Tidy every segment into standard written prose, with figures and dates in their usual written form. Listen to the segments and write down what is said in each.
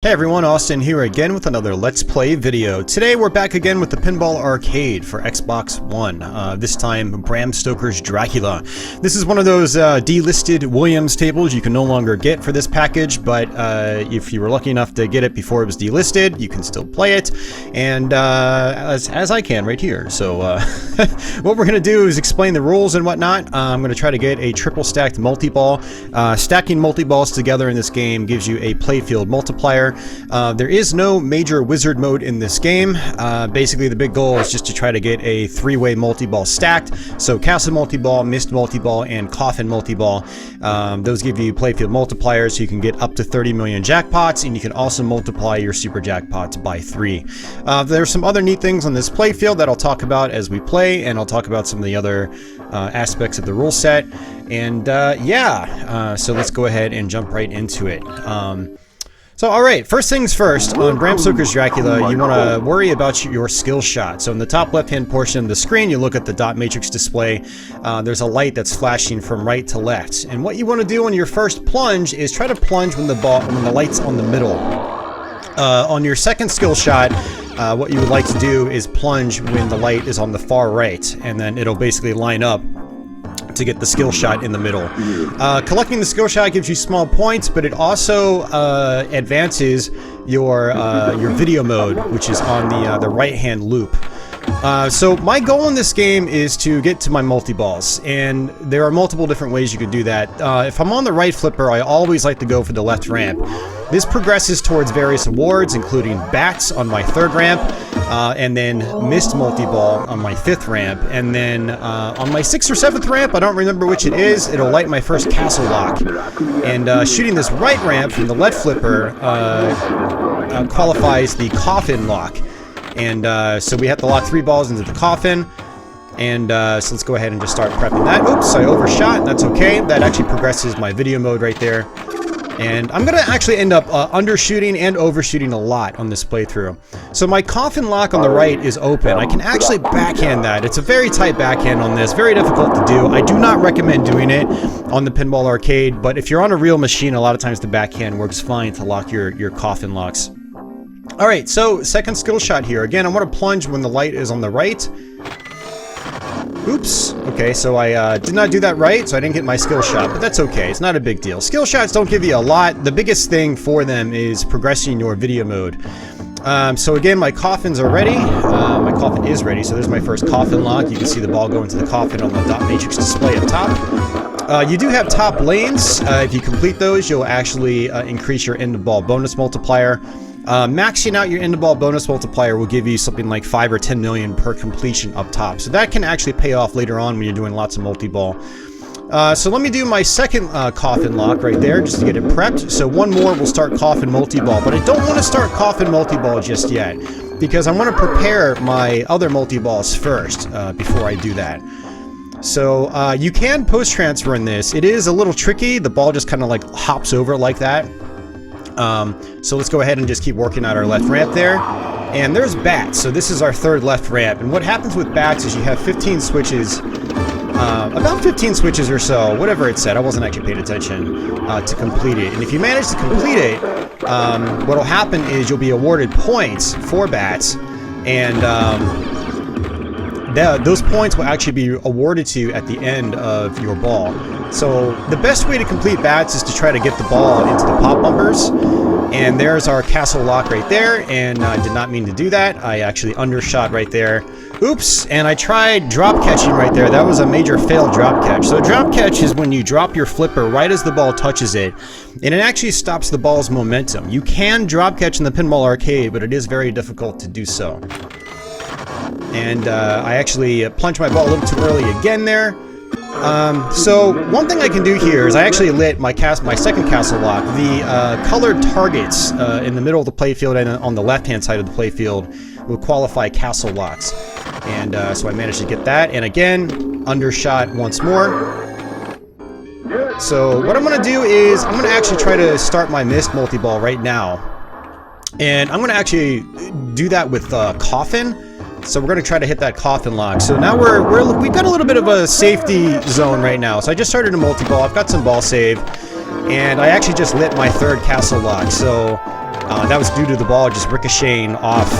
Hey everyone, Austin here again with another Let's Play video. Today we're back again with the Pinball Arcade for Xbox One. This time Bram Stoker's Dracula. This is one of those delisted Williams tables you can no longer get for this package, but if you were lucky enough to get it before it was delisted, you can still play it, and as I can right here. So what we're going to do is explain the rules and whatnot. I'm going to try to get a triple stacked multi-ball. Stacking multi-balls together in this game gives you a playfield multiplier. There is no major wizard mode in this game. Basically the big goal is just to try to get a three-way multi-ball stacked. So castle multi-ball, mist multi-ball, and coffin multi-ball. Those give you playfield multipliers, so you can get up to 30 million jackpots, and you can also multiply your super jackpots by 3. There's some other neat things on this playfield that I'll talk about as we play, and I'll talk about some of the other aspects of the rule set. And so let's go ahead and jump right into it. So alright, first things first, on Bram Stoker's Dracula, you want to worry about your skill shot. So in the top left-hand portion of the screen, you look at the dot matrix display. There's a light that's flashing from right to left. And what you want to do on your first plunge is try to plunge when the light's on the middle. On your second skill shot, what you would like to do is plunge when the light is on the far right, and then it'll basically line up to get the skill shot in the middle. Collecting the skill shot gives you small points, but it also advances your video mode, which is on the right-hand loop. So my goal in this game is to get to my multi-balls, and there are multiple different ways you could do that. If I'm on the right flipper, I always like to go for the left ramp. This progresses towards various awards, including bats on my third ramp, and then mist multi-ball on my fifth ramp, and then on my sixth or seventh ramp, I don't remember which it is, it'll light my first castle lock. And shooting this right ramp from the left flipper qualifies the coffin lock. And so we have to lock 3 balls into the coffin. And so let's go ahead and just start prepping that. Oops, I overshot. That's okay. That actually progresses my video mode right there. And I'm going to actually end up undershooting and overshooting a lot on this playthrough. So my coffin lock on the right is open. I can actually backhand that. It's a very tight backhand on this. Very difficult to do. I do not recommend doing it on the Pinball Arcade. But if you're on a real machine, a lot of times the backhand works fine to lock your coffin locks. Alright, so second skill shot here. Again, I want to plunge when the light is on the right. Oops. Okay, so I did not do that right, so I didn't get my skill shot, but that's okay. It's not a big deal. Skill shots don't give you a lot. The biggest thing for them is progressing your video mode. So again, my coffins are ready. My coffin is ready, so there's my first coffin lock. You can see the ball go into the coffin on the dot matrix display up top. You do have top lanes. If you complete those, you'll actually increase your end of ball bonus multiplier. Maxing out your end of ball bonus multiplier will give you something like 5 or 10 million per completion up top. So that can actually pay off later on when you're doing lots of multi-ball. So let me do my second coffin lock right there just to get it prepped. So one more will start coffin multi-ball, but I don't want to start coffin multi-ball just yet because I want to prepare my other multi-balls first before I do that. So you can post-transfer in this. It is a little tricky. The ball just kind of like hops over like that. So let's go ahead and just keep working out our left ramp there. And there's bats, so this is our third left ramp. And what happens with bats is you have 15 switches, about 15 switches or so, whatever it said, I wasn't actually paying attention, to complete it. And if you manage to complete it, what'll happen is you'll be awarded points for bats, and those points will actually be awarded to you at the end of your ball. So the best way to complete bats is to try to get the ball into the pop bumpers. And there's our castle lock right there, and I did not mean to do that. I actually undershot right there. Oops, and I tried drop catching right there. That was a major failed drop catch. So a drop catch is when you drop your flipper right as the ball touches it, and it actually stops the ball's momentum. You can drop catch in the Pinball Arcade, but it is very difficult to do so. And I actually plunged my ball a little too early again there. So one thing I can do here is I actually lit my second castle lock. The colored targets in the middle of the playfield and on the left-hand side of the playfield will qualify castle locks. And so I managed to get that. And again, undershot once more. So what I'm going to do is I'm going to actually try to start my mist multi-ball right now. And I'm going to actually do that with coffin. So we're going to try to hit that coffin lock. So now we've got a little bit of a safety zone right now. So I just started a multi-ball. I've got some ball save. And I actually just lit my third castle lock. So That was due to the ball just ricocheting off,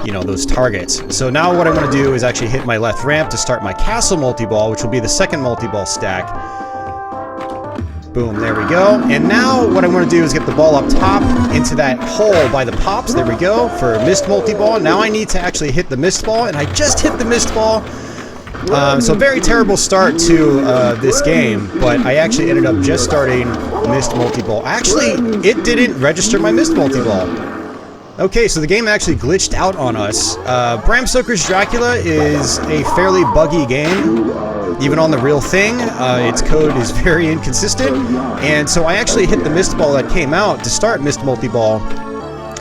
you know, those targets. So now what I'm going to do is actually hit my left ramp to start my castle multi-ball, which will be the second multi-ball stack. Boom, there we go. And now what I'm going to do is get the ball up top into that hole by the pops. There we go, for missed multi-ball. Now I need to actually hit the missed ball, and I just hit the missed ball. So very terrible start to this game, but I actually ended up just starting missed multi-ball. Actually, it didn't register my missed multi-ball. Okay, so the game actually glitched out on us. Bram Stoker's Dracula is a fairly buggy game, even on the real thing. Its code is very inconsistent, and so I actually hit the missed ball that came out to start missed multi-ball,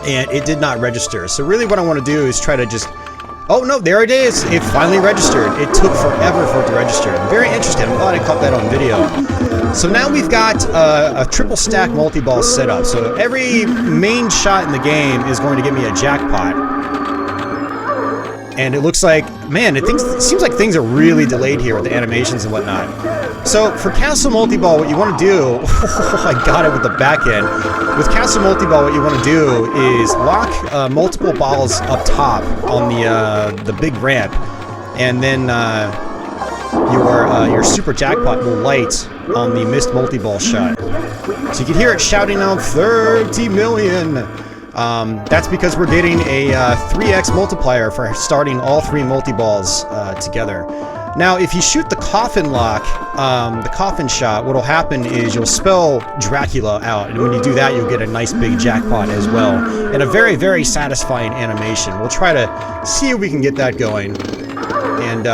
and it did not register. So really what I want to do is try to just... Oh no, there it is! It finally registered. It took forever for it to register. I'm very interested. I'm glad I caught that on video. So now we've got a triple stack multi-ball set up. So every main shot in the game is going to give me a jackpot. And it looks like, man, it seems like things are really delayed here with the animations and whatnot. So for Castle Multi-Ball, what you want to do, I got it with the back end. With Castle Multi-Ball, what you want to do is lock multiple balls up top on the big ramp, and then your super jackpot will light on the missed multi-ball shot. So you can hear it shouting out 30 million. That's because we're getting a 3x multiplier for starting all 3 multi-balls together. Now, if you shoot the coffin lock, the coffin shot, what'll happen is you'll spell Dracula out, and when you do that, you'll get a nice big jackpot as well, and a very, very satisfying animation. We'll try to see if we can get that going, and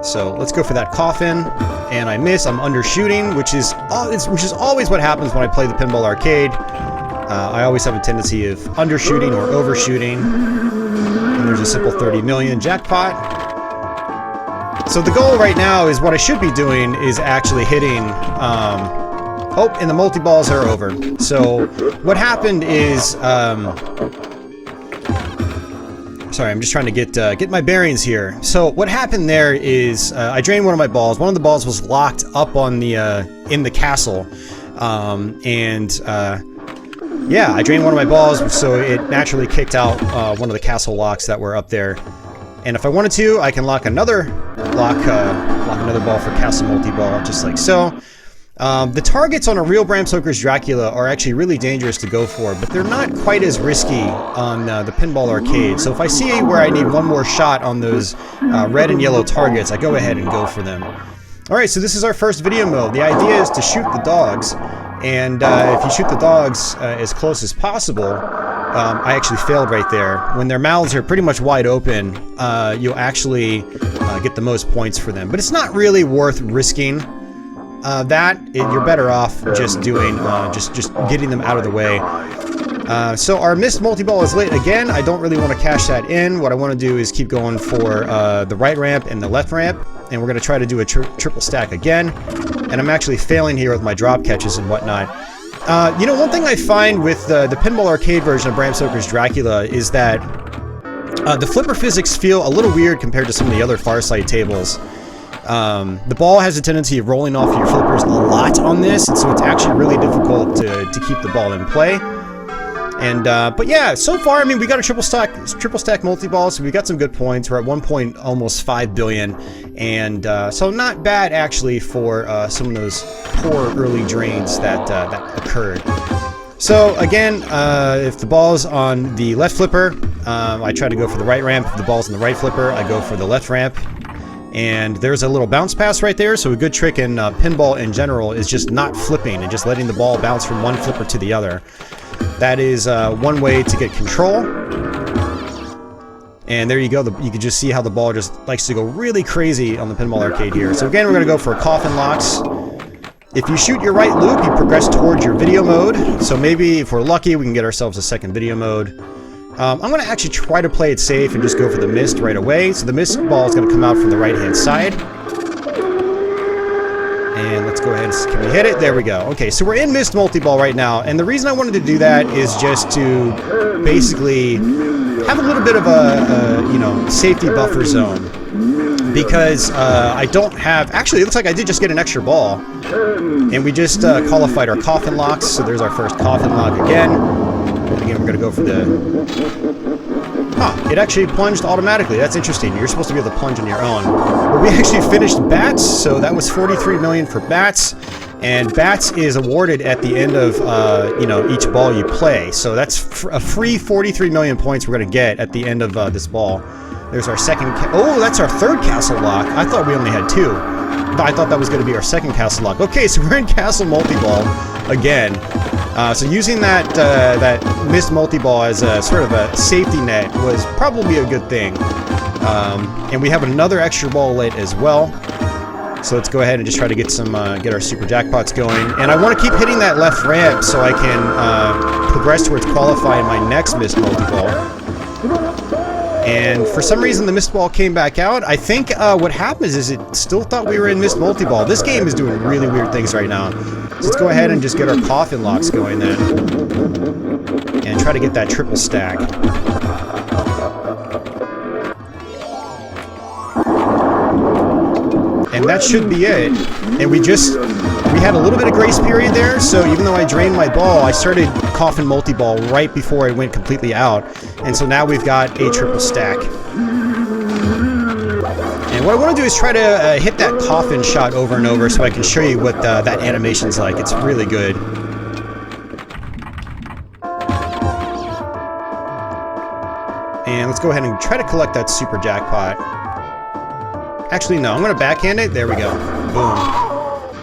so let's go for that coffin, and I miss. I'm undershooting, which is always what happens when I play the Pinball Arcade. I always have a tendency of undershooting or overshooting. And there's a simple 30 million jackpot. So the goal right now is what I should be doing is actually hitting... oh, and the multi-balls are over. So what happened is... sorry, I'm just trying to get my bearings here. So what happened there is I drained one of my balls. One of the balls was locked up on the in the castle. Yeah, I drained one of my balls, so it naturally kicked out one of the castle locks that were up there. And if I wanted to, I can lock another ball for castle multi-ball, just like so. The targets on a real Bram Stoker's Dracula are actually really dangerous to go for, but they're not quite as risky on the Pinball Arcade. So if I see where I need one more shot on those red and yellow targets, I go ahead and go for them. Alright, so this is our first video mode. The idea is to shoot the dogs. And if you shoot the dogs as close as possible, I actually failed right there. When their mouths are pretty much wide open, you'll actually get the most points for them. But it's not really worth risking you're better off just doing, just getting them out of the way. So our missed multi-ball is lit again. I don't really want to cash that in. What I want to do is keep going for the right ramp and the left ramp. And we're going to try to do a triple stack again. And I'm actually failing here with my drop catches and whatnot. You know, one thing I find with the Pinball Arcade version of Bram Stoker's Dracula is that the flipper physics feel a little weird compared to some of the other Farsight tables. The ball has a tendency of rolling off your flippers a lot on this, and so it's actually really difficult to keep the ball in play. And but yeah, so far, I mean, we got a triple stack multi-ball, so we got some good points. We're at almost 5 billion, and so not bad actually for some of those poor early drains that occurred. So again, if the ball's on the left flipper, I try to go for the right ramp. If the ball's on the right flipper, I go for the left ramp. And there's a little bounce pass right there, so a good trick in pinball in general is just not flipping and just letting the ball bounce from one flipper to the other. That is one way to get control. And there you go, you can just see how the ball just likes to go really crazy on the Pinball Arcade here. So again, we're going to go for coffin locks. If you shoot your right loop, you progress towards your video mode. So maybe if we're lucky, we can get ourselves a second video mode. I'm going to actually try to play it safe and just go for the missed right away. So the missed ball is going to come out from the right-hand side. And let's go ahead. Can we hit it? There we go. Okay, so we're in missed multi-ball right now. And the reason I wanted to do that is just to basically have a little bit of a you know, safety buffer zone. because I don't have... Actually, it looks like I did just get an extra ball. And we just qualified our coffin locks, so there's our first coffin lock again. And again, we're going to go for the... Huh, it actually plunged automatically. That's interesting. You're supposed to be able to plunge on your own. But we actually finished bats, so that was 43 million for bats. And bats is awarded at the end of, you know, each ball you play. So that's a free 43 million points we're going to get at the end of this ball. There's our second... Oh, that's our third castle lock. I thought we only had two. I thought that was going to be our second castle lock. Okay, so we're in castle multi-ball again. So using that that missed multi-ball as a sort of a safety net was probably a good thing. And we have another extra ball lit as well. So let's go ahead and just try to get some get our super jackpots going. And I want to keep hitting that left ramp so I can progress towards qualifying my next missed multi-ball. And for some reason the missed ball came back out. I think what happens is it still thought we were in missed multi-ball. This game is doing really weird things right now. So let's go ahead and just get our coffin locks going then. And try to get that triple stack. And that should be it. And we had a little bit of grace period there, so even though I drained my ball, I started coffin multi-ball right before I went completely out. And so now we've got a triple stack. And what I want to do is try to hit that coffin shot over and over so I can show you what that animation's like. It's really good. And let's go ahead and try to collect that super jackpot. Actually, no, I'm going to backhand it. There we go. Boom.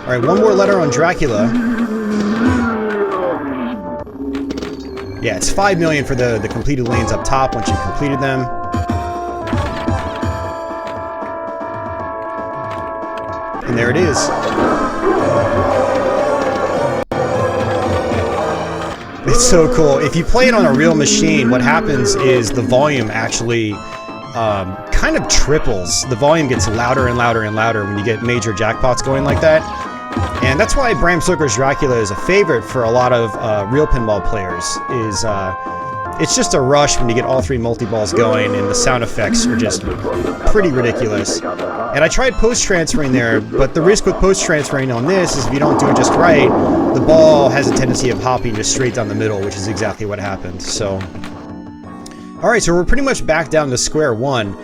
Alright, one more letter on Dracula. Yeah, it's 5 million for the completed lanes up top once you've completed them. And there it is. It's so cool. If you play it on a real machine, what happens is the volume actually kind of triples. The volume gets louder and louder and louder when you get major jackpots going like that. And that's why Bram Stoker's Dracula is a favorite for a lot of real pinball players. It's just a rush when you get all three multi-balls going, and the sound effects are just pretty ridiculous. And I tried post-transferring there, but the risk with post-transferring on this is if you don't do it just right, the ball has a tendency of hopping just straight down the middle, which is exactly what happened. So, alright, so we're pretty much back down to square one.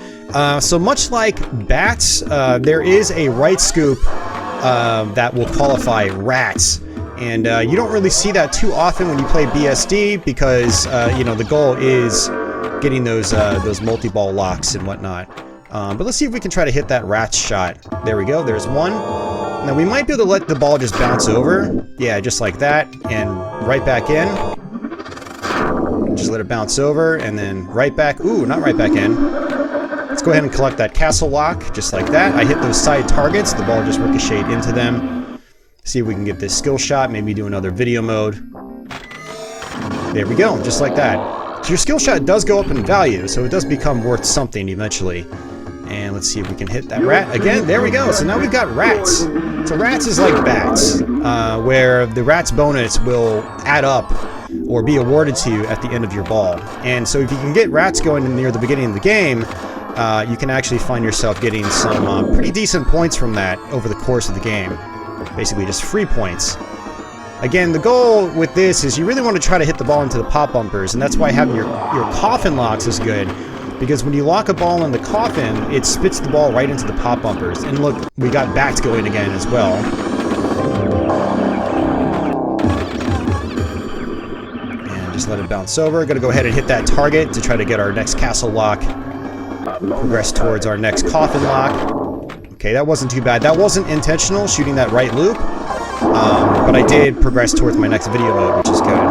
So much like bats, there is a right scoop that will qualify rats. And you don't really see that too often when you play BSD because, you know, the goal is getting those multi-ball locks and whatnot. But let's see if we can try to hit that rat shot. There we go, there's one. Now we might be able to let the ball just bounce over. Yeah, just like that. And right back in. Just let it bounce over and then right back. Ooh, not right back in. Let's go ahead and collect that castle lock, just like that. I hit those side targets, the ball just ricocheted into them. See if we can get this skill shot, maybe do another video mode. There we go, just like that. So your skill shot does go up in value, so it does become worth something eventually. And let's see if we can hit that rat again. There we go, so now we've got rats. So rats is like bats, where the rat's bonus will add up or be awarded to you at the end of your ball. And so if you can get rats going near the beginning of the game, you can actually find yourself getting some pretty decent points from that over the course of the game. Basically just free points. Again, the goal with this is you really want to try to hit the ball into the pop bumpers, and that's why having your coffin locks is good. Because when you lock a ball in the coffin, it spits the ball right into the pop bumpers. And look, we got bats going again as well. And just let it bounce over. Gonna go ahead and hit that target to try to get our next castle lock. Progress towards our next coffin lock. Okay, that wasn't too bad. That wasn't intentional, shooting that right loop. But I did progress towards my next video mode, which is good.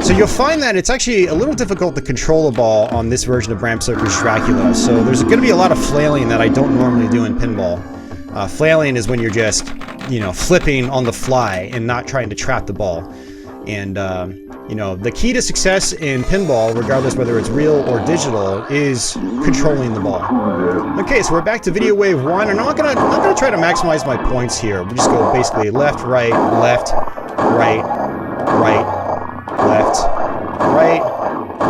So you'll find that it's actually a little difficult to control a ball on this version of Bram Stoker's Dracula. So there's going to be a lot of flailing that I don't normally do in pinball. Flailing is when you're just, you know, flipping on the fly and not trying to trap the ball. And, you know, the key to success in pinball, regardless whether it's real or digital, is controlling the ball. Okay, so we're back to video wave 1, and I'm not gonna try to maximize my points here. We just go basically left, right, left, right, right, left, right,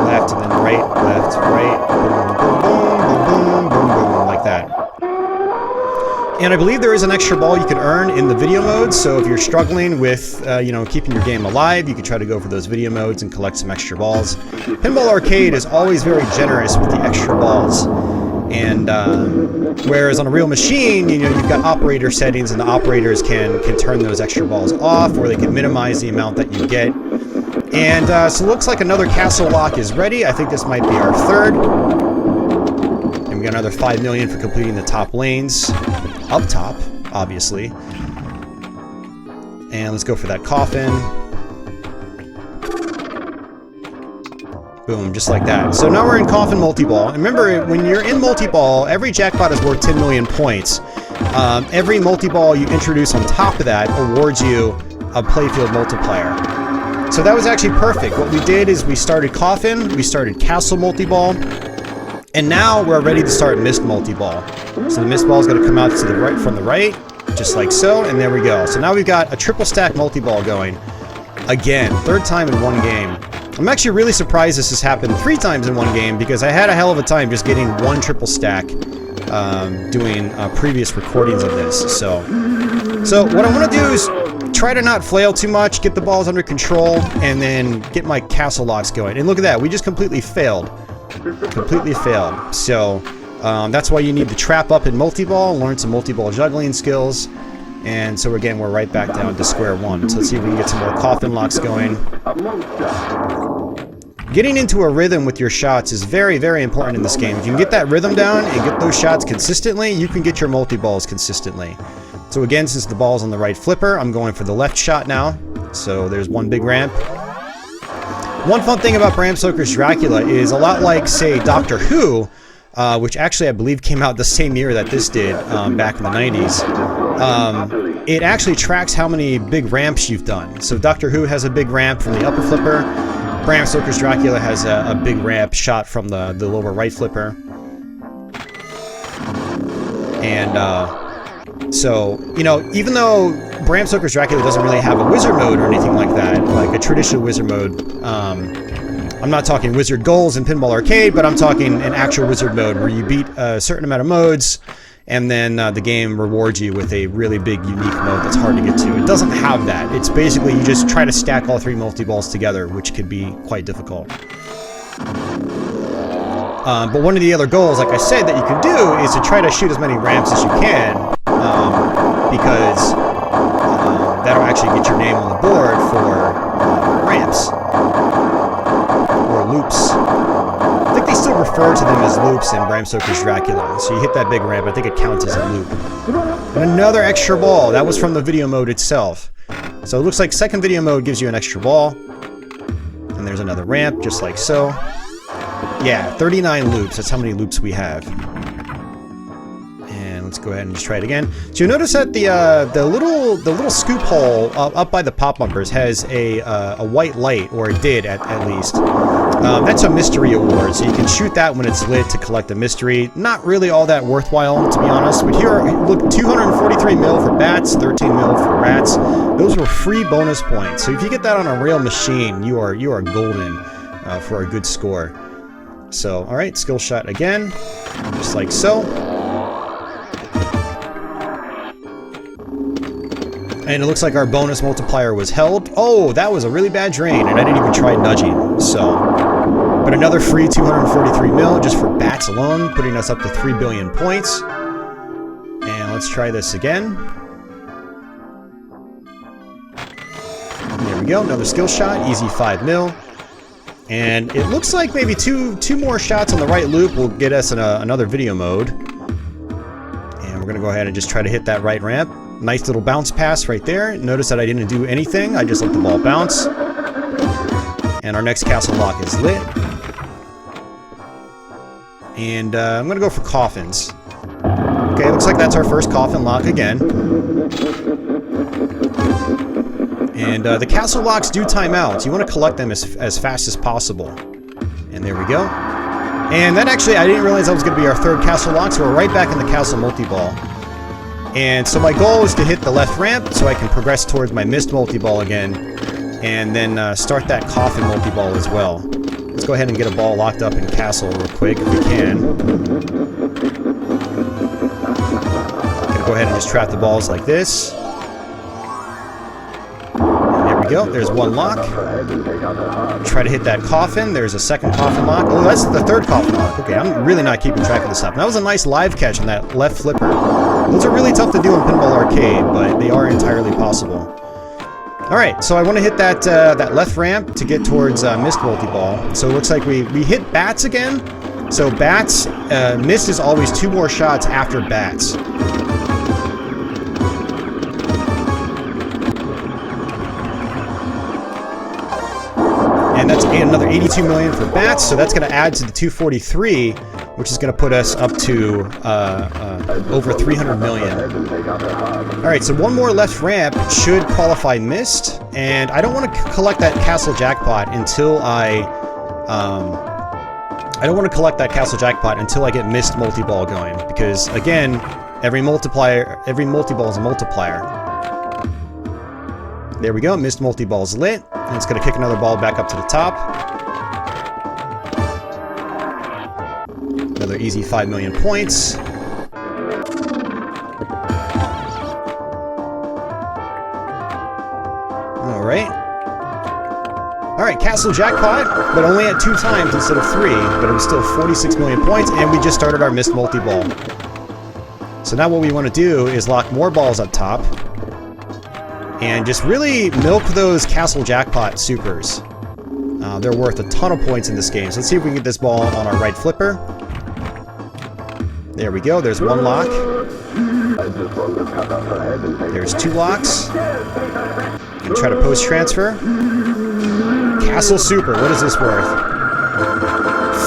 left, and then right, left, right, boom, boom, boom, boom, boom, boom, boom, like that. And I believe there is an extra ball you can earn in the video modes, so if you're struggling with, you know, keeping your game alive, you can try to go for those video modes and collect some extra balls. Pinball Arcade is always very generous with the extra balls. And whereas on a real machine, you know, you've got operator settings, and the operators can turn those extra balls off, or they can minimize the amount that you get. And so it looks like another castle lock is ready. I think this might be our third. And we got another 5 million for completing the top lanes. Up top, obviously. And let's go for that coffin. Boom, just like that. So now we're in coffin multi-ball. And remember, when you're in multi-ball, every jackpot is worth 10 million points. Every multi-ball you introduce on top of that awards you a playfield multiplier. So that was actually perfect. What we did is we started coffin, we started castle multi-ball, and now we're ready to start mist multi-ball. So the mist ball is going to come out to the right from the right, just like so, and there we go. So now we've got a triple stack multi-ball going. Again, third time in one game. I'm actually really surprised this has happened 3 times in one game, because I had a hell of a time just getting one triple stack doing previous recordings of this. So what I want to do is try to not flail too much, get the balls under control, and then get my castle locks going. And look at that, we just completely failed. Completely failed. So that's why you need to trap up in multi-ball, learn some multi-ball juggling skills. And so again, we're right back down to square one. So let's see if we can get some more coffin locks going. Getting into a rhythm with your shots is very, very important in this game. If you can get that rhythm down and get those shots consistently, you can get your multi-balls consistently. So again, since the ball's on the right flipper, I'm going for the left shot now. So there's one big ramp. One fun thing about Bram Stoker's Dracula is a lot like, say, Doctor Who, which actually I believe came out the same year that this did, back in the 90s. It actually tracks how many big ramps you've done. So Doctor Who has a big ramp from the upper flipper. Bram Stoker's Dracula has a big ramp shot from the lower right flipper. And so, you know, even though Bram Stoker's Dracula doesn't really have a wizard mode or anything like that, like a traditional wizard mode, I'm not talking wizard goals in Pinball Arcade, but I'm talking an actual wizard mode where you beat a certain amount of modes, and then the game rewards you with a really big, unique mode that's hard to get to. It doesn't have that. It's basically you just try to stack all 3 multi-balls together, which could be quite difficult. But one of the other goals, like I said, that you can do is to try to shoot as many ramps as you can, because that'll actually get your name on the board for ramps. Or loops. I think they still refer to them as loops in Bram Stoker's Dracula. So you hit that big ramp, I think it counts as a loop. And another extra ball. That was from the video mode itself. So it looks like second video mode gives you an extra ball. And there's another ramp, just like so. Yeah, 39 loops. That's how many loops we have. And let's go ahead and just try it again. So you'll notice that the little scoop hole up by the pop bumpers has a white light, or it did at least. That's a mystery award, so you can shoot that when it's lit to collect a mystery. Not really all that worthwhile, to be honest. But here, look, 243 mil for bats, 13 mil for rats. Those were free bonus points. So if you get that on a real machine, you are golden for a good score. So, all right, skill shot again, just like so. And it looks like our bonus multiplier was held. Oh, that was a really bad drain, and I didn't even try nudging, so. But another free 243 mil just for bats alone, putting us up to 3 billion points. And let's try this again. There we go, another skill shot, easy 5 mil. And it looks like maybe two more shots on the right loop will get us in another video mode. And we're going to go ahead and just try to hit that right ramp. Nice little bounce pass right there. Notice that I didn't do anything. I just let the ball bounce. And our next castle lock is lit. And I'm going to go for coffins. Okay, looks like that's our first coffin lock again. And the castle locks do time out. So you want to collect them as fast as possible. And there we go. And that actually, I didn't realize that was going to be our third castle lock, so we're right back in the castle multi-ball. And so my goal is to hit the left ramp so I can progress towards my mist multi-ball again. And then start that coffin multi-ball as well. Let's go ahead and get a ball locked up in castle real quick if we can. Gonna go go ahead and just trap the balls like this. There we go. There's one lock. Try to hit that coffin. There's a second coffin lock. Oh, that's the third coffin lock. Okay, I'm really not keeping track of this stuff. That was a nice live catch on that left flipper. Those are really tough to do in Pinball Arcade, but they are entirely possible. Alright, so I want to hit that that left ramp to get towards missed multi-ball. So it looks like we hit bats again. So bats, missed is always 2 more shots after bats. And that's another 82 million for bats, so that's going to add to the 243, which is going to put us up to over 300 million. Alright, so one more left ramp should qualify missed, and I don't want to collect that castle jackpot until I don't want to collect that castle jackpot until I get missed multi-ball going, because again, every multi-ball is a multiplier. There we go, missed multi-ball is lit, and it's going to kick another ball back up to the top. Another easy 5 million points. Alright, castle jackpot, but only at 2 times instead of 3, but it was still 46 million points, and we just started our missed multi-ball. So now what we want to do is lock more balls up top, and just really milk those castle jackpot supers. They're worth a ton of points in this game. So let's see if we can get this ball on our right flipper. There we go, there's one lock. There's 2 locks. And try to post transfer. Castle super, what is this worth?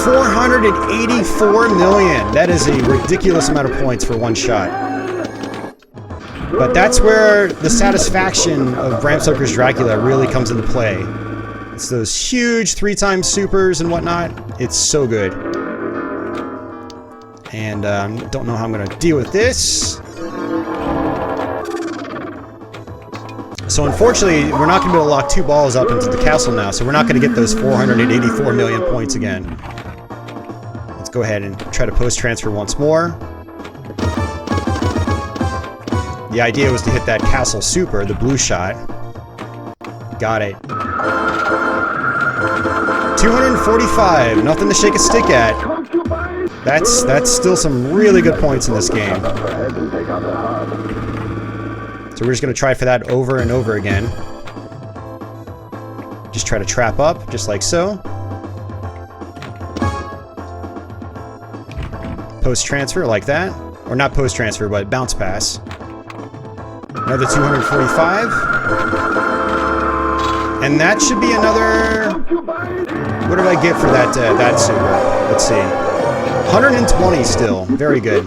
484 million! That is a ridiculous amount of points for one shot. But that's where the satisfaction of Bram Stoker's Dracula really comes into play. It's those huge 3-time supers and whatnot. It's so good. And don't know how I'm going to deal with this. So unfortunately, we're not going to be able to lock 2 balls up into the castle now, so we're not going to get those 484 million points again. Let's go ahead and try to post transfer once more. The idea was to hit that castle super, the blue shot. Got it. 245, nothing to shake a stick at. That's still some really good points in this game. So we're just going to try for that over and over again. Just try to trap up, just like so. Post transfer like that. Or not post transfer, but bounce pass. Another 245. And that should be another... What did I get for that super? Let's see. 120 still. Very good.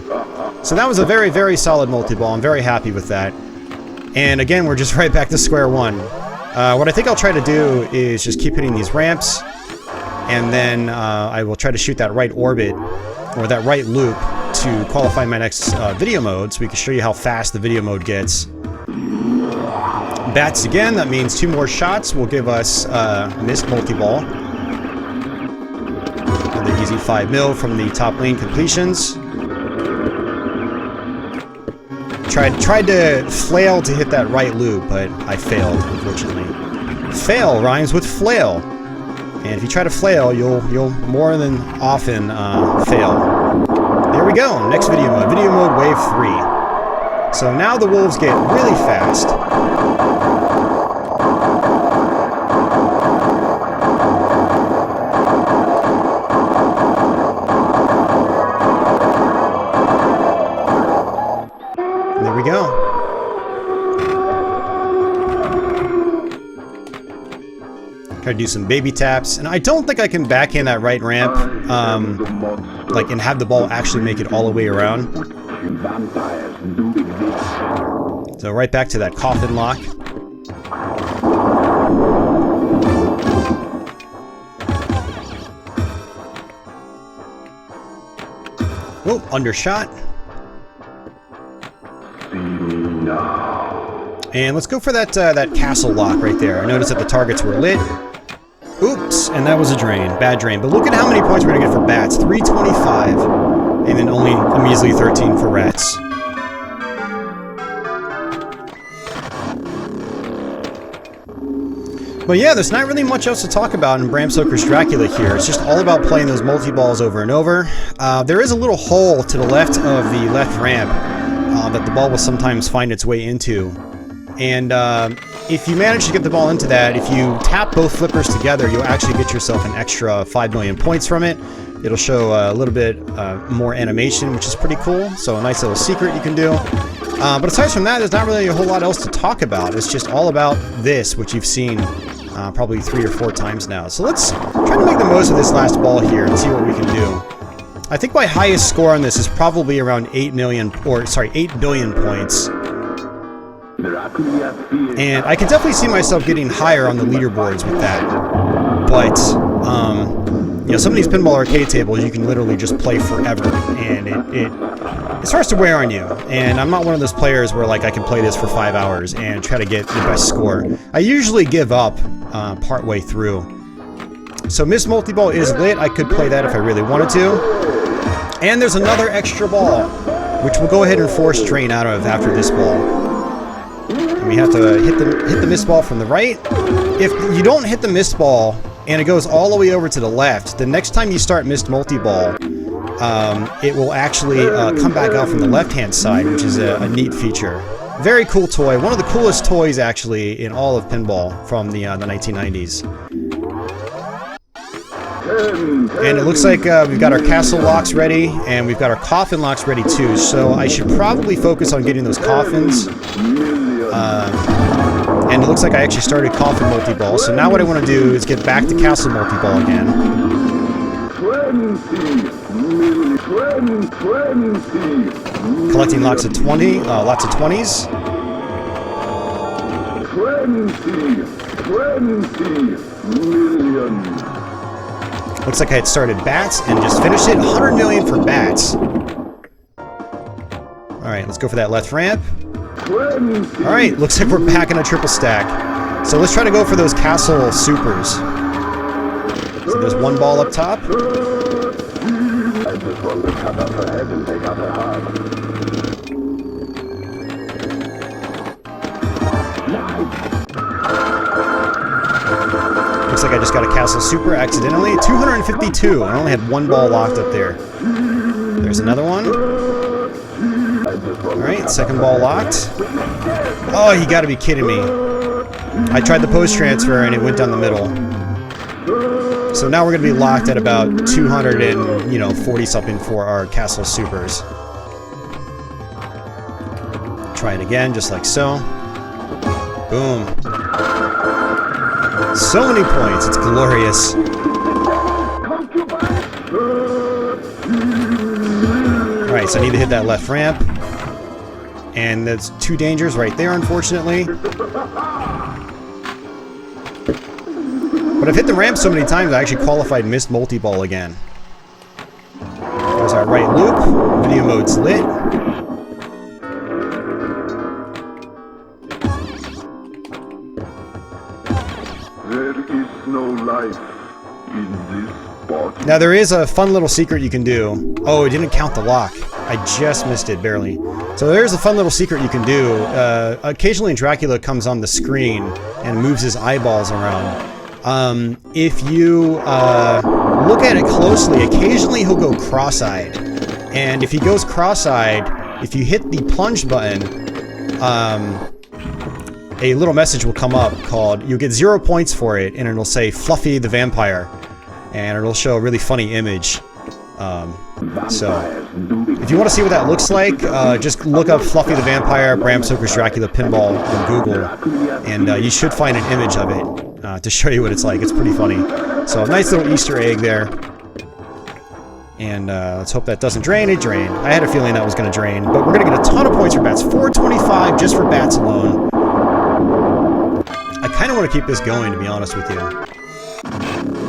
So that was a very, very solid multi-ball. I'm very happy with that. And again, we're just right back to square one. What I think I'll try to do is just keep hitting these ramps, and then I will try to shoot that right orbit, or that right loop, to qualify my next video mode, so we can show you how fast the video mode gets. Bats again, that means 2 more shots will give us missed multi-ball. Another easy 5 mil from the top lane completions. Tried to flail to hit that right loop, but I failed, unfortunately. Fail rhymes with flail. And if you try to flail, you'll more than often fail. There we go, next video mode wave 3. So now the wolves get really fast. There we go. Try to do some baby taps, and I don't think I can backhand that right ramp, like, and have the ball actually make it all the way around. So right back to that coffin lock. Oh, undershot. And let's go for that that castle lock right there. I noticed that the targets were lit. Oops, and that was a drain. Bad drain. But look at how many points we're going to get for bats. 325. And then only a measly 13 for rats. But yeah, there's not really much else to talk about in Bram Stoker's Dracula here. It's just all about playing those multi-balls over and over. There is a little hole to the left of the left ramp that the ball will sometimes find its way into. And if you manage to get the ball into that, if you tap both flippers together, you'll actually get yourself an extra 5 million points from it. It'll show a little bit more animation, which is pretty cool. So a nice little secret you can do. But aside from that, there's not really a whole lot else to talk about. It's just all about this, which you've seen probably 3 or 4 times now. So let's try to make the most of this last ball here and see what we can do. I think my highest score on this is probably around 8 billion points. And I can definitely see myself getting higher on the leaderboards with that. But, you know, some of these Pinball Arcade tables, you can literally just play forever, and it starts to wear on you. And I'm not one of those players where, like, I can play this for 5 hours and try to get the best score. I usually give up partway through. So Miss Multiball is lit. I could play that if I really wanted to. And there's another extra ball, which we'll go ahead and force drain out of after this ball. And we have to hit the missed ball from the right. If you don't hit the missed ball and it goes all the way over to the left, the next time you start missed multi-ball, it will actually come back out from the left-hand side, which is a neat feature. Very cool toy. One of the coolest toys, actually, in all of pinball from the 1990s. And it looks like we've got our castle locks ready, and we've got our coffin locks ready too, so I should probably focus on getting those coffins. And it looks like I actually started coffin multi-ball, so now what I want to do is get back to castle multi-ball again. Collecting lots of 20, lots of 20s. 20 million. Looks like I had started bats and just finished it. 100 million for bats. Alright, let's go for that left ramp. Alright, looks like we're back in a triple stack. So let's try to go for those castle supers. So there's one ball up top. I just want to cut off her head and take out her heart. Looks like I just got a castle super accidentally. 252. I only had one ball locked up there. There's another one. Alright, second ball locked. Oh, you gotta be kidding me. I tried the post transfer and it went down the middle. So now we're gonna be locked at about 240 something for our castle supers. Try it again, just like so. Boom. So many points, it's glorious. Alright, so I need to hit that left ramp. And that's 2 dangers right there, unfortunately. But I've hit the ramp so many times I actually qualified missed multi-ball again. There's our right loop. Video mode's lit. There is no life in this body. Now there is a fun little secret you can do. Oh, it didn't count the lock. I just missed it, barely. So there's a fun little secret you can do. Occasionally Dracula comes on the screen and moves his eyeballs around. If you look at it closely, occasionally he'll go cross-eyed. And if he goes cross-eyed, if you hit the plunge button, a little message will come up called, you'll get 0 points for it, and it'll say Fluffy the Vampire. And it'll show a really funny image. So, if you want to see what that looks like, just look up Fluffy the Vampire, Bram Stoker's Dracula Pinball on Google, and you should find an image of it to show you what it's like. It's pretty funny. So, a nice little Easter egg there. And let's hope that doesn't drain. It drained. I had a feeling that was going to drain, but we're going to get a ton of points for bats. 425 just for bats alone. I kind of want to keep this going, to be honest with you.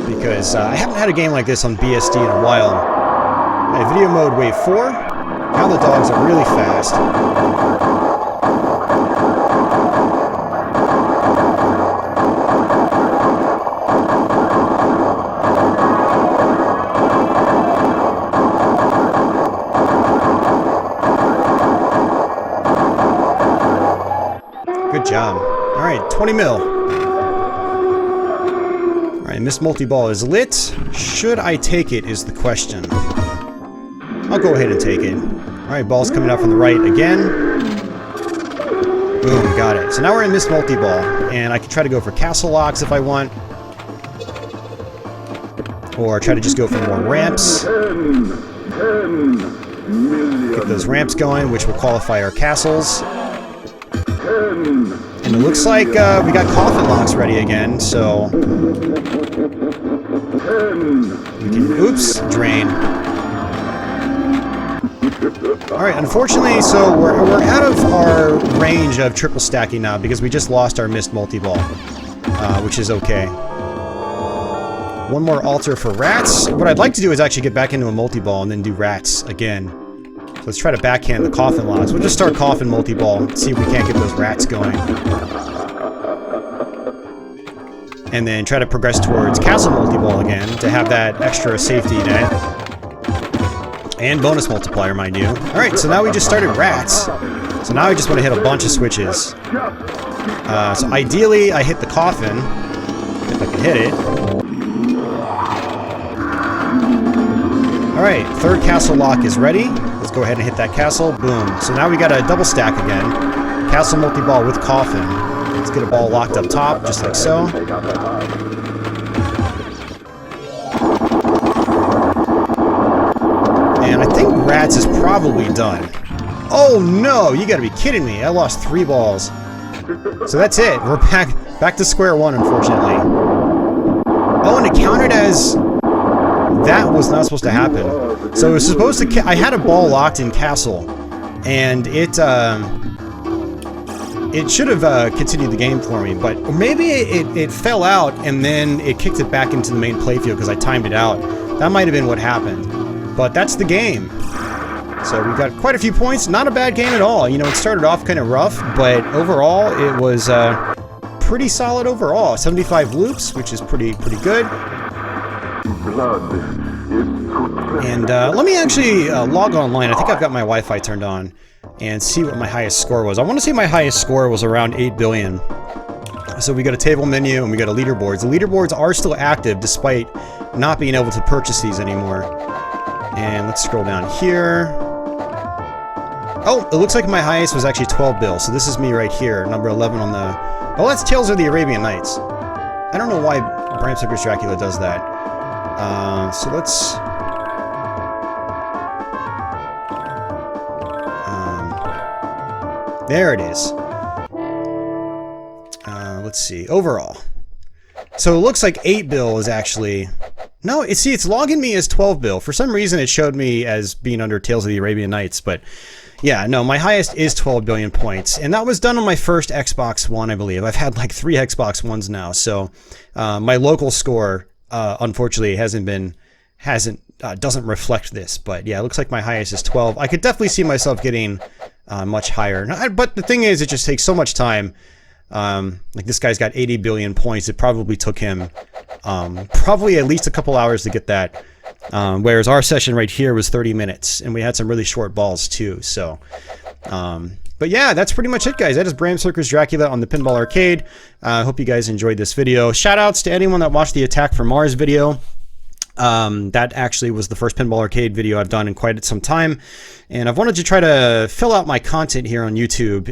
Because I haven't had a game like this on BSD in a while. Video mode wave 4. Now the dogs are really fast. Good job. Alright, 20 mil. Alright, Miss Multi-Ball is lit. Should I take it is the question. I'll go ahead and take it. Alright, ball's coming out from the right again. Boom, got it. So now we're in Miss Multi-Ball, and I can try to go for castle locks if I want. Or try to just go for more ramps. Get those ramps going, which will qualify our castles. And it looks like we got coffin locks ready again, so we can, oops, drain. Alright, unfortunately, so we're out of our range of triple stacking now because we just lost our missed multi-ball, which is okay. One more altar for rats. What I'd like to do is actually get back into a multi-ball and then do rats again. So let's try to backhand the coffin locks. We'll just start coffin multi-ball, see if we can't get those rats going. And then try to progress towards castle multi-ball again to have that extra safety net. And bonus multiplier, mind you. Alright, so now we just started rats. So now I just want to hit a bunch of switches. So ideally, I hit the coffin, if I can hit it. Alright, third castle lock is ready. Let's go ahead and hit that castle. Boom. So now we got a double stack again. Castle multi-ball with coffin. Let's get a ball locked up top, just like so. And I think rats is probably done. Oh no, you gotta be kidding me. I lost 3 balls. So that's it. We're back to square one, unfortunately. Oh, and it counted as... That was not supposed to happen. So it was supposed to... I had a ball locked in castle. And it should have continued the game for me, but maybe it fell out and then it kicked it back into the main playfield because I timed it out. That might have been what happened. But that's the game. So we got quite a few points. Not a bad game at all. You know, it started off kind of rough, but overall it was pretty solid overall. 75 loops, which is pretty good. And let me actually log online. I think I've got my Wi-Fi turned on and see what my highest score was. I want to say my highest score was around 8 billion. So we got a table menu and we got a leaderboards. The leaderboards are still active despite not being able to purchase these anymore. And let's scroll down here. Oh, it looks like my highest was actually 12 bill. So this is me right here, number 11 on the... Oh, that's Tales of the Arabian Nights. I don't know why Bram Stoker's Dracula does that. So let's... there it is. Let's see. Overall. So it looks like 8 bill is actually... No, see, it's logging me as 12 bill. For some reason, it showed me as being under Tales of the Arabian Nights, but yeah, no, my highest is 12 billion points, and that was done on my first Xbox One, I believe. I've had like 3 Xbox Ones now, so my local score, unfortunately, doesn't reflect this, but yeah, it looks like my highest is 12. I could definitely see myself getting much higher, but the thing is, it just takes so much time. Like this guy's got 80 billion points. It probably took him probably at least a couple hours to get that. Whereas our session right here was 30 minutes, and we had some really short balls too. So, but yeah, that's pretty much it, guys. That is Bram Stoker's Dracula on the Pinball Arcade. I hope you guys enjoyed this video. Shout outs to anyone that watched the Attack from Mars video. That actually was the first Pinball Arcade video I've done in quite some time, and I've wanted to try to fill out my content here on YouTube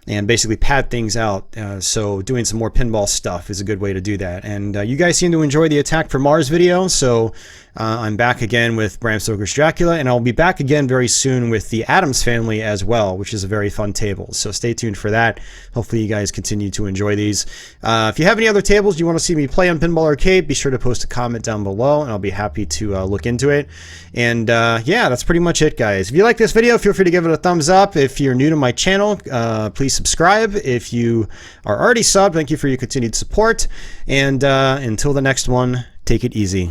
and basically pad things out. So doing some more pinball stuff is a good way to do that. And you guys seem to enjoy the Attack from Mars video, so I'm back again with Bram Stoker's Dracula, and I'll be back again very soon with the Addams Family as well, which is a very fun table. So stay tuned for that. Hopefully you guys continue to enjoy these. If you have any other tables you want to see me play on Pinball Arcade, be sure to post a comment down below, and I'll be happy to look into it. And yeah, that's pretty much it, guys. If you like this video, feel free to give it a thumbs up. If you're new to my channel, please subscribe. If you are already subbed, thank you for your continued support. And until the next one, take it easy.